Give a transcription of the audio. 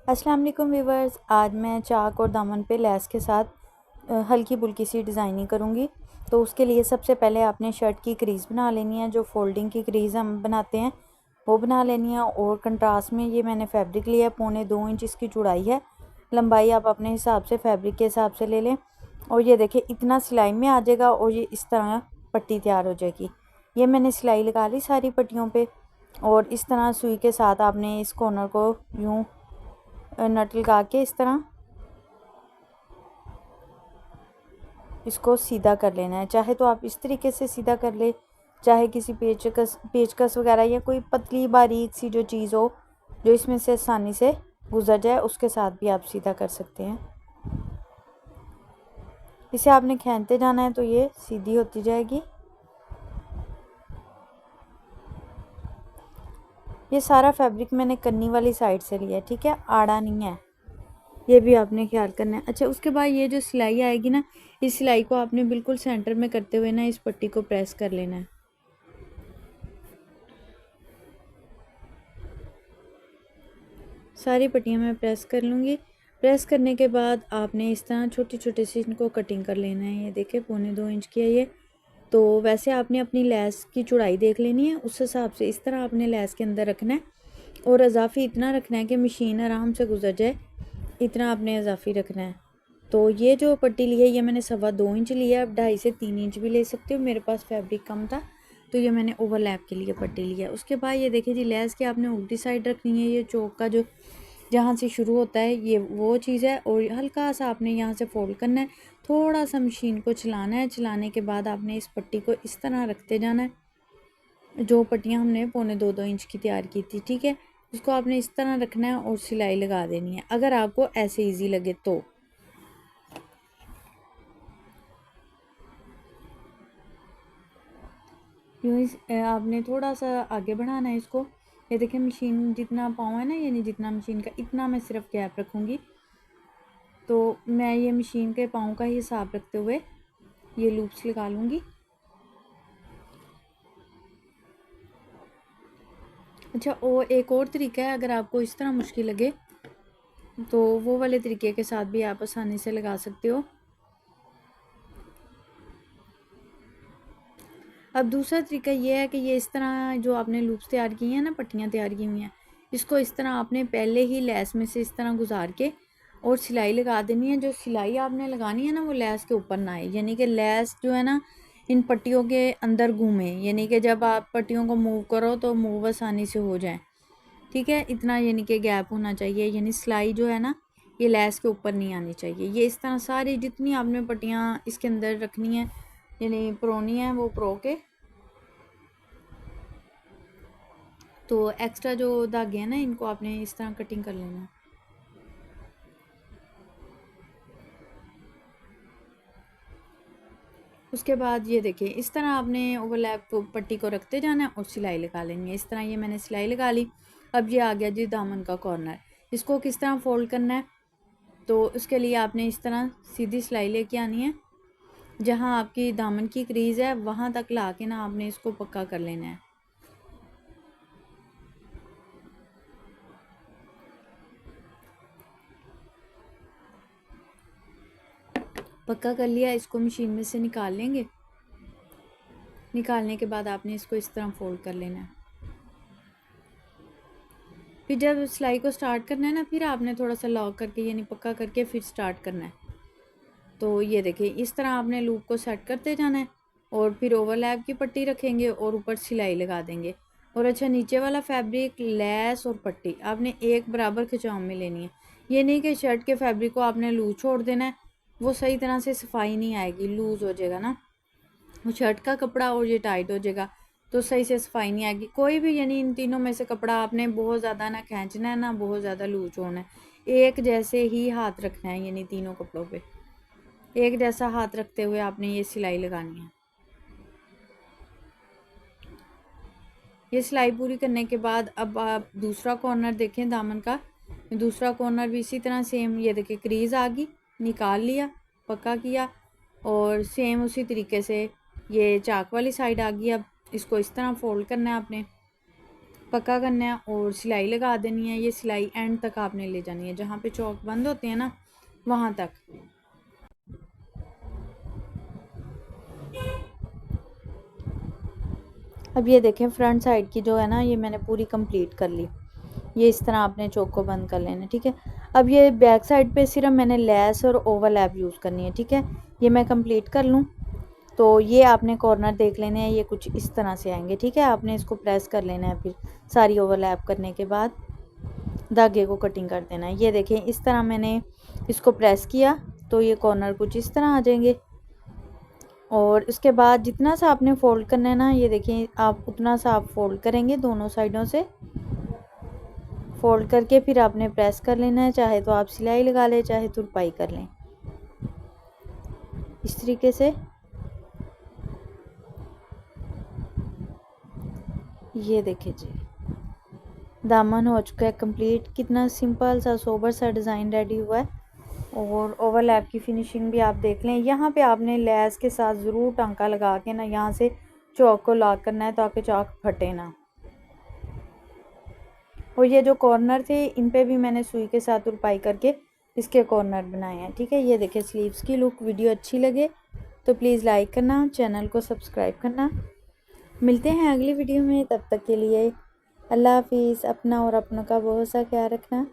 अस्सलाम वालेकुम व्यूवर्स। आज मैं चाक और दामन पे लेस के साथ हल्की फुल्की सी डिज़ाइनिंग करूँगी। तो उसके लिए सबसे पहले आपने शर्ट की क्रीज़ बना लेनी है, जो फोल्डिंग की क्रीज़ हम बनाते हैं वो बना लेनी है। और कंट्रास्ट में ये मैंने फैब्रिक लिया है, 2.25 इंच इसकी चौड़ाई है। लंबाई आप अपने हिसाब से फैब्रिक के हिसाब से ले लें। और ये देखिए इतना सिलाई में आ जाएगा और ये इस तरह पट्टी तैयार हो जाएगी। ये मैंने सिलाई लगा ली सारी पट्टियों पे। और इस तरह सुई के साथ आपने इस कॉर्नर को यूँ नट लगा के इस तरह इसको सीधा कर लेना है। चाहे तो आप इस तरीके से सीधा कर ले, चाहे किसी पेचकस वगैरह या कोई पतली बारीक सी जो चीज़ हो जो इसमें से आसानी से गुजर जाए उसके साथ भी आप सीधा कर सकते हैं। इसे आपने खींचते जाना है तो ये सीधी होती जाएगी। ये सारा फैब्रिक मैंने कन्नी वाली साइड से लिया है, ठीक है, आड़ा नहीं है, ये भी आपने ख्याल करना है। अच्छा, उसके बाद ये जो सिलाई आएगी ना, इस सिलाई को आपने बिल्कुल सेंटर में करते हुए ना इस पट्टी को प्रेस कर लेना है। सारी पट्टियाँ मैं प्रेस कर लूँगी। प्रेस करने के बाद आपने इस तरह छोटे छोटे से इनको कटिंग कर लेना है। ये देखिए 2.25 इंच की है ये। तो वैसे आपने अपनी लेस की चौड़ाई देख लेनी है, उस हिसाब से इस तरह आपने लेस के अंदर रखना है। और इजाफी इतना रखना है कि मशीन आराम से गुजर जाए, इतना आपने इजाफी रखना है। तो ये जो पट्टी ली है ये मैंने 2.25 इंच लिया, आप 2.5 से 3 इंच भी ले सकते हो। मेरे पास फैब्रिक कम था तो ये मैंने ओवरलैप के लिए पट्टी लिया। उसके बाद ये देखिए जी, लेस के आपने उल्टी साइड रखनी है। ये चौक का जो जहाँ से शुरू होता है ये वो चीज़ है। और हल्का सा आपने यहाँ से फोल्ड करना है, थोड़ा सा मशीन को चलाना है। चलाने के बाद आपने इस पट्टी को इस तरह रखते जाना है। जो पट्टियाँ हमने 2.25 इंच की तैयार की थी, ठीक है, उसको आपने इस तरह रखना है और सिलाई लगा देनी है, अगर आपको ऐसे ईजी लगे तो। यूँ आपने थोड़ा सा आगे बढ़ाना है इसको। ये देखिए मशीन जितना पाँव है ना, यानी जितना मशीन का इतना मैं सिर्फ गैप रखूँगी। तो मैं ये मशीन के पाँव का ही हिसाब रखते हुए ये लूप्स लगा लूँगी। अच्छा, और एक और तरीका है, अगर आपको इस तरह मुश्किल लगे तो वो वाले तरीके के साथ भी आप आसानी से लगा सकते हो। अब दूसरा तरीका ये है कि ये इस तरह जो आपने लूप्स तैयार की हैं ना, पट्टियाँ तैयार की हुई हैं, इसको इस तरह आपने पहले ही लेस में से इस तरह गुजार के और सिलाई लगा देनी है। जो सिलाई आपने लगानी है ना वो लेस के ऊपर ना आए, यानी कि लेस जो है ना इन पट्टियों के अंदर घूमे, यानी कि जब आप पट्टियों को मूव करो तो मूव आसानी से हो जाए, ठीक है। इतना यानी कि गैप होना चाहिए, यानी सिलाई जो है ना ये लेस के ऊपर नहीं आनी चाहिए। ये इस तरह सारी जितनी आपने पट्टियाँ इसके अंदर रखनी है, यानी परोनी है वो परो के, तो एक्स्ट्रा जो धागे हैं ना इनको आपने इस तरह कटिंग कर लेना है। उसके बाद ये देखिए इस तरह आपने ओवरलैप पट्टी को रखते जाना है और सिलाई लगा लेनी है। इस तरह ये मैंने सिलाई लगा ली। अब ये आ गया जी दामन का कॉर्नर। इसको किस तरह फोल्ड करना है, तो उसके लिए आपने इस तरह सीधी सिलाई लेके आनी है। जहाँ आपकी दामन की क्रीज़ है वहाँ तक ला के ना आपने इसको पक्का कर लेना है। पक्का कर लिया, इसको मशीन में से निकाल लेंगे। निकालने के बाद आपने इसको इस तरह फोल्ड कर लेना है। फिर जब सिलाई को स्टार्ट करना है ना, फिर आपने थोड़ा सा लॉक करके यानी पक्का करके फिर स्टार्ट करना है। तो ये देखिए इस तरह आपने लूप को सेट करते जाना है और फिर ओवरलैप की पट्टी रखेंगे और ऊपर सिलाई लगा देंगे। और अच्छा, नीचे वाला फैब्रिक, लेस और पट्टी आपने एक बराबर खिंचाव में लेनी है। ये नहीं कि शर्ट के फैब्रिक को आपने लूज छोड़ देना है, वो सही तरह से सफाई नहीं आएगी, लूज़ हो जाएगा ना वो शर्ट का कपड़ा और ये टाइट हो जाएगा तो सही से सफाई नहीं आएगी। कोई भी यानी इन तीनों में से कपड़ा आपने बहुत ज़्यादा ना खींचना है ना बहुत ज़्यादा लूज होना है। एक जैसे ही हाथ रखना है, यानी तीनों कपड़ों पे एक जैसा हाथ रखते हुए आपने ये सिलाई लगानी है। ये सिलाई पूरी करने के बाद अब आप दूसरा कॉर्नर देखें दामन का। दूसरा कॉर्नर भी इसी तरह सेम, ये देखिए क्रीज़ आ गई, निकाल लिया, पक्का किया। और सेम उसी तरीके से ये चाक वाली साइड आ गई। अब इसको इस तरह फोल्ड करना है आपने। पक्का करना है और सिलाई लगा देनी है। ये सिलाई एंड तक आपने ले जानी है, जहाँ पे चौक बंद होते हैं ना वहाँ तक। अब ये देखें फ्रंट साइड की जो है ना, ये मैंने पूरी कंप्लीट कर ली। ये इस तरह आपने चौक को बंद कर लेना है, ठीक है। अब ये बैक साइड पे सिर्फ मैंने लेस और ओवरलैप यूज़ करनी है, ठीक है। ये मैं कंप्लीट कर लूँ तो ये आपने कॉर्नर देख लेने हैं, ये कुछ इस तरह से आएंगे, ठीक है। आपने इसको प्रेस कर लेना है, फिर सारी ओवरलैप करने के बाद धागे को कटिंग कर देना है। ये देखें इस तरह मैंने इसको प्रेस किया तो ये कॉर्नर कुछ इस तरह आ जाएंगे। और उसके बाद जितना सा आपने फ़ोल्ड करना है ना, ये देखें आप उतना सा आप फ़ोल्ड करेंगे दोनों साइडों से। फ़ोल्ड करके फिर आपने प्रेस कर लेना है, चाहे तो आप सिलाई लगा लें चाहे तुरपाई कर लें, इस तरीके से। ये देखिए जी, दामन हो चुका है कंप्लीट। कितना सिंपल सा सोबर सा डिज़ाइन रेडी हुआ है। और ओवरलैप की फिनिशिंग भी आप देख लें। यहाँ पे आपने लेस के साथ ज़रूर टांका लगा के ना यहाँ से चौक को लॉक करना है ताकि चौक फटे ना। और ये जो कॉर्नर थे इन पे भी मैंने सुई के साथ तुरपाई करके इसके कॉर्नर बनाए हैं, ठीक है। ये देखिए स्लीव्स की लुक। वीडियो अच्छी लगे तो प्लीज़ लाइक करना, चैनल को सब्सक्राइब करना। मिलते हैं अगली वीडियो में, तब तक के लिए अल्लाह हाफिज़। अपना और अपनों का बहुत सा ख्याल रखना।